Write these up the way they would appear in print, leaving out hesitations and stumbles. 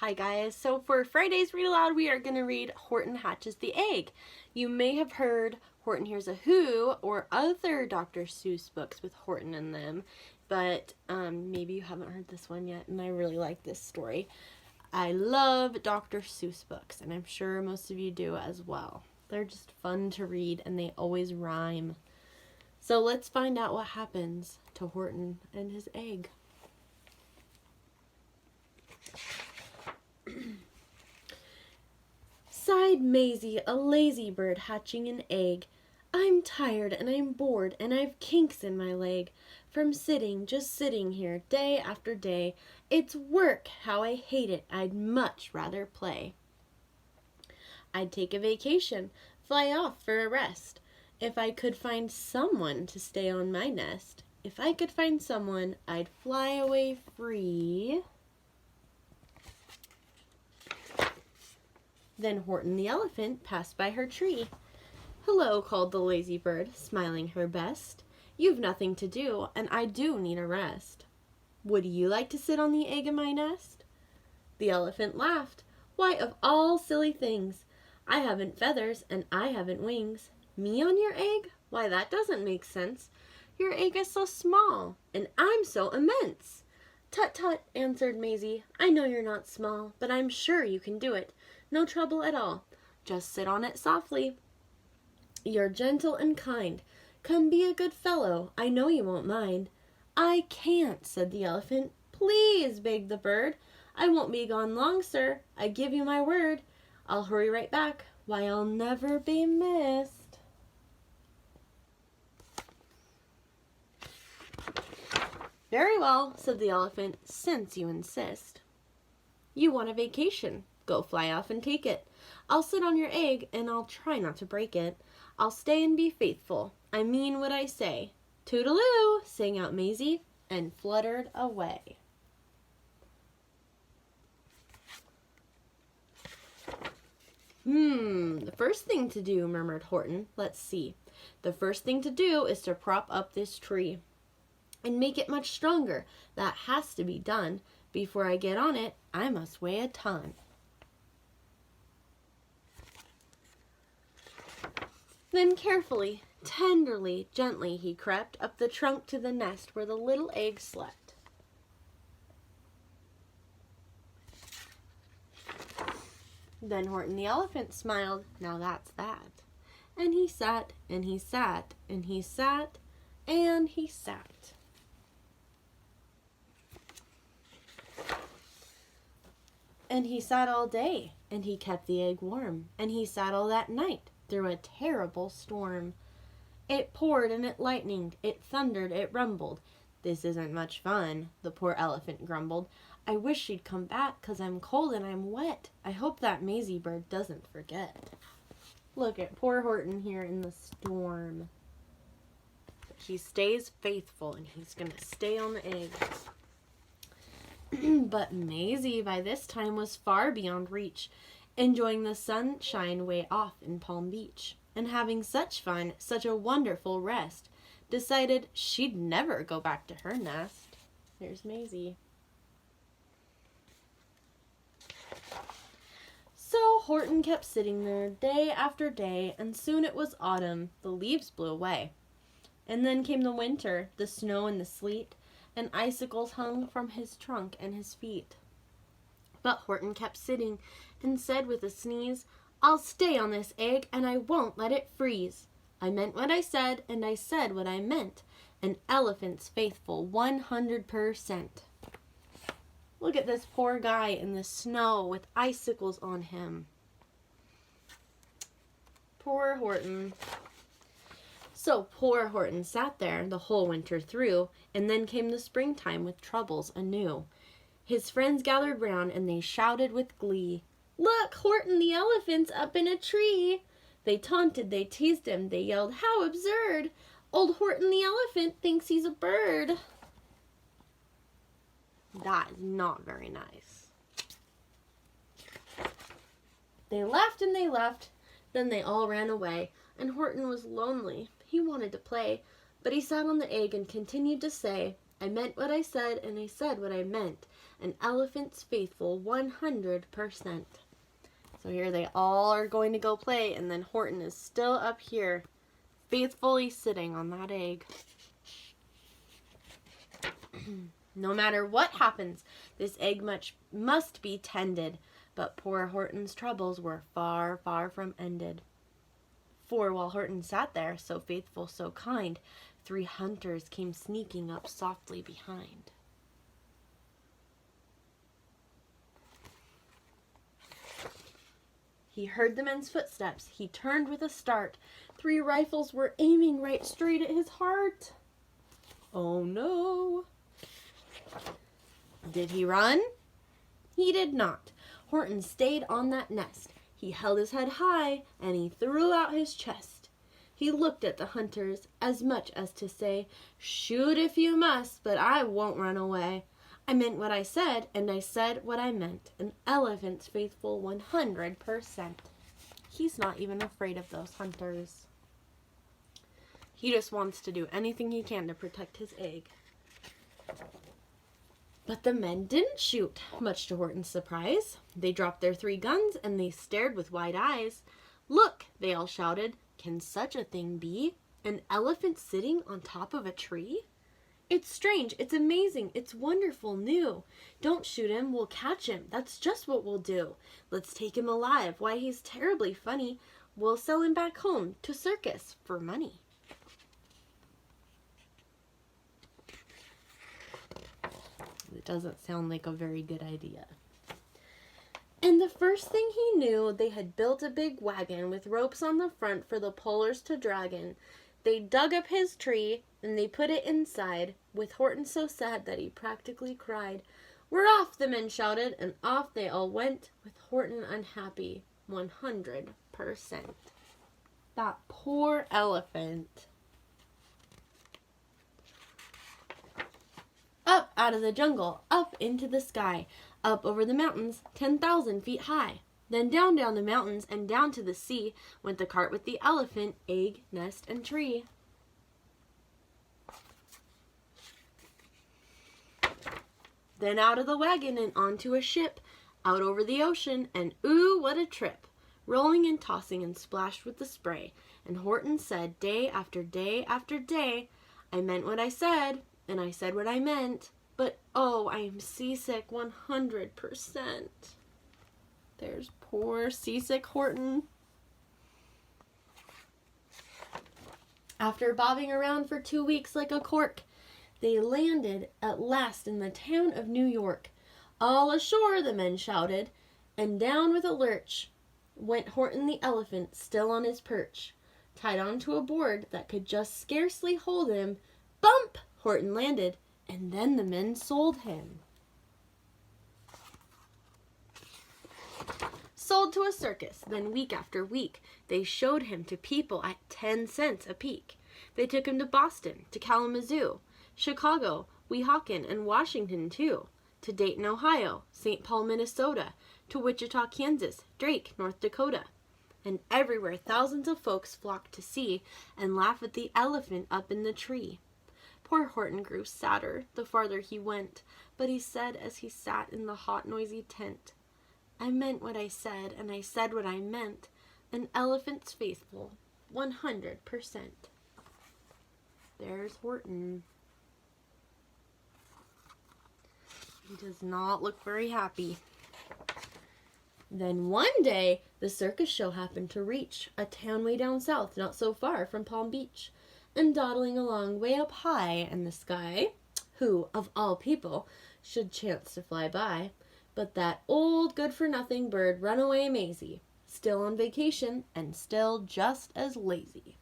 Hi guys, so for Friday's Read Aloud we are going to read Horton Hatches the Egg. You may have heard Horton Hears a Who or other Dr. Seuss books with Horton in them, but maybe you haven't heard this one yet, and I really like this story. I love Dr. Seuss books, and I'm sure most of you do as well. They're just fun to read and they always rhyme. So let's find out what happens to Horton and his egg. Sighed Maisie, a lazy bird hatching an egg. I'm tired and I'm bored and I've kinks in my leg from sitting, just sitting here day after day. It's work, how I hate it, I'd much rather play. I'd take a vacation, fly off for a rest, if I could find someone to stay on my nest. If I could find someone, I'd fly away free. Then Horton the elephant passed by her tree. Hello, called the lazy bird, smiling her best. You've nothing to do, and I do need a rest. Would you like to sit on the egg in my nest? The elephant laughed. Why, of all silly things, I haven't feathers and I haven't wings. Me on your egg? Why, that doesn't make sense. Your egg is so small, and I'm so immense. Tut tut, answered Maisie. I know you're not small, but I'm sure you can do it. No trouble at all. Just sit on it softly. You're gentle and kind. Come be a good fellow. I know you won't mind. I can't, said the elephant. Please, begged the bird. I won't be gone long, sir. I give you my word. I'll hurry right back. Why, I'll never be missed. Very well, said the elephant, since you insist. You want a vacation. Go fly off and take it. I'll sit on your egg and I'll try not to break it. I'll stay and be faithful. I mean what I say. Toodaloo, sang out Maisie and fluttered away. The first thing to do, murmured Horton. Let's see. The first thing to do is to prop up this tree and make it much stronger. That has to be done. Before I get on it, I must weigh a ton. Then carefully, tenderly, gently he crept up the trunk to the nest where the little egg slept. Then Horton the elephant smiled. Now that's that. And he sat, and he sat, and he sat, and he sat. And he sat all day, and he kept the egg warm, and he sat all that night through a terrible storm. It poured and it lightened, it thundered, it rumbled. This isn't much fun, the poor elephant grumbled. I wish she'd come back, 'cause I'm cold and I'm wet. I hope that Maisie bird doesn't forget. Look at poor Horton here in the storm. He stays faithful and he's gonna stay on the egg. But Maisie by this time was far beyond reach, enjoying the sunshine way off in Palm Beach, and having such fun, such a wonderful rest, decided she'd never go back to her nest. There's Maisie. So Horton kept sitting there day after day, and soon it was autumn. The leaves blew away. And then came the winter, the snow and the sleet, and icicles hung from his trunk and his feet. But Horton kept sitting and said with a sneeze, I'll stay on this egg and I won't let it freeze. I meant what I said and I said what I meant. An elephant's faithful 100%. Look at this poor guy in the snow with icicles on him. Poor Horton. So poor Horton sat there the whole winter through, and then came the springtime with troubles anew. His friends gathered round and they shouted with glee, Look, Horton the elephant's up in a tree. They taunted, they teased him, they yelled, How absurd! Old Horton the elephant thinks he's a bird. That is not very nice. They laughed and they left, then they all ran away, and Horton was lonely. He wanted to play, but he sat on the egg and continued to say, I meant what I said, and I said what I meant. an elephant's faithful 100%. So here they all are going to go play, and then Horton is still up here, faithfully sitting on that egg. No matter what happens, this egg must be tended, but poor Horton's troubles were far, far from ended. For while Horton sat there, so faithful, so kind, 3 hunters came sneaking up softly behind. He heard the men's footsteps. He turned with a start. 3 rifles were aiming right straight at his heart. Oh no! Did he run? He did not. Horton stayed on that nest. He held his head high, and he threw out his chest. He looked at the hunters, as much as to say, "Shoot if you must, but I won't run away. I meant what I said, and I said what I meant. An elephant's faithful 100%. He's not even afraid of those hunters. He just wants to do anything he can to protect his egg. But the men didn't shoot, much to Horton's surprise. They dropped their 3 guns, and they stared with wide eyes. "Look," they all shouted, "can such a thing be? An elephant sitting on top of a tree? It's strange, it's amazing, it's wonderful, new. Don't shoot him, we'll catch him, that's just what we'll do. Let's take him alive, why he's terribly funny. We'll sell him back home to circus for money." It doesn't sound like a very good idea. And the first thing he knew, they had built a big wagon with ropes on the front for the pullers to drag in. They dug up his tree, and they put it inside, with Horton so sad that he practically cried. "We're off," the men shouted, and off they all went, with Horton unhappy 100%. That poor elephant. Up out of the jungle, up into the sky, up over the mountains, 10,000 feet high. Then down the mountains and down to the sea went the cart with the elephant, egg, nest, and tree. Then out of the wagon and onto a ship, out over the ocean, and ooh, what a trip! Rolling and tossing and splashed with the spray. And Horton said day after day after day, "I meant what I said, and I said what I meant, but oh, I am seasick 100%. There's poor seasick Horton. After bobbing around for 2 weeks like a cork, they landed at last in the town of New York. "All ashore," the men shouted, and down with a lurch went Horton the elephant, still on his perch, tied onto a board that could just scarcely hold him. Bump! Horton landed, and then the men sold him. Sold to a circus, then week after week, they showed him to people at 10 cents a peek. They took him to Boston, to Kalamazoo, Chicago, Weehawken, and Washington too, to Dayton, Ohio, St. Paul, Minnesota, to Wichita, Kansas, Drake, North Dakota. And everywhere thousands of folks flocked to see and laugh at the elephant up in the tree. Poor Horton grew sadder the farther he went, but he said as he sat in the hot, noisy tent, "I meant what I said, and I said what I meant. An elephant's faithful, 100%. There's Horton. He does not look very happy. Then one day, the circus show happened to reach a town way down south, not so far from Palm Beach. And dawdling along way up high in the sky, who, of all people, should chance to fly by, but that old good-for-nothing bird, Runaway Maisie, still on vacation and still just as lazy.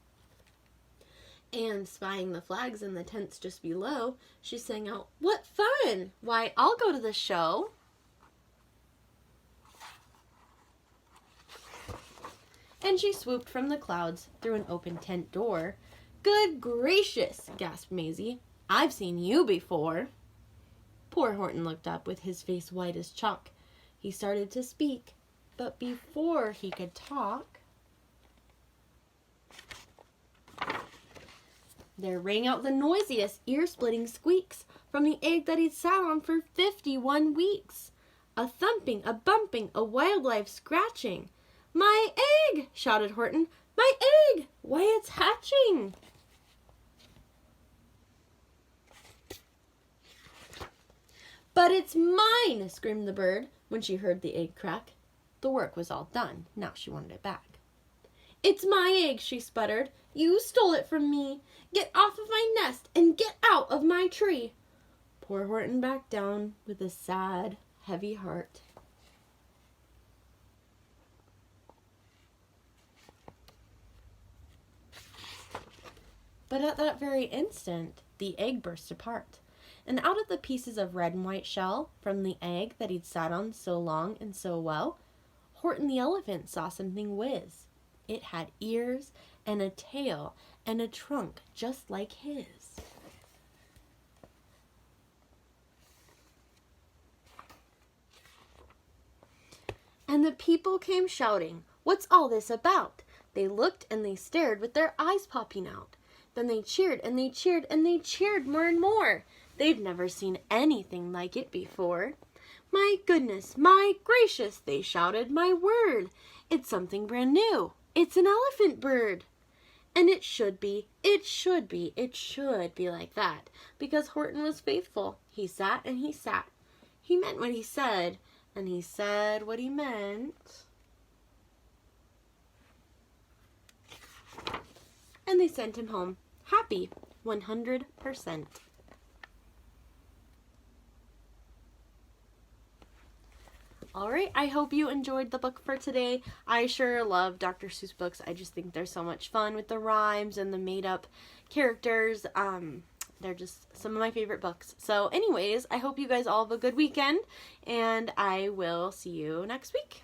And spying the flags in the tents just below, she sang out, "What fun! Why, I'll go to the show." And she swooped from the clouds through an open tent door. "Good gracious," gasped Maisie, "I've seen you before." Poor Horton looked up with his face white as chalk. He started to speak, but before he could talk, there rang out the noisiest, ear-splitting squeaks. from the egg that he'd sat on for 51 weeks. A thumping, a bumping, a wildlife scratching. "My egg!" shouted Horton. "My egg! Why, it's hatching!" "But it's mine!" screamed the bird when she heard the egg crack. The work was all done. Now she wanted it back. "It's my egg," she sputtered. "You stole it from me. Get off of my nest and get out of my tree." Poor Horton backed down with a sad, heavy heart. But at that very instant, the egg burst apart, and out of the pieces of red and white shell from the egg that he'd sat on so long and so well, Horton the elephant saw something whiz. It had ears and a tail and a trunk just like his. And the people came shouting, "What's all this about?" They looked and they stared with their eyes popping out. Then they cheered and they cheered and they cheered more and more. They'd never seen anything like it before. "My goodness, my gracious," they shouted, "my word, it's something brand new. It's an elephant bird." And it should be like that, because Horton was faithful. He sat and he sat. He meant what he said, and he said what he meant. And they sent him home, happy, 100%. Alright, I hope you enjoyed the book for today. I sure love Dr. Seuss books. I just think they're so much fun with the rhymes and the made-up characters. They're just some of my favorite books. So anyways, I hope you guys all have a good weekend, and I will see you next week.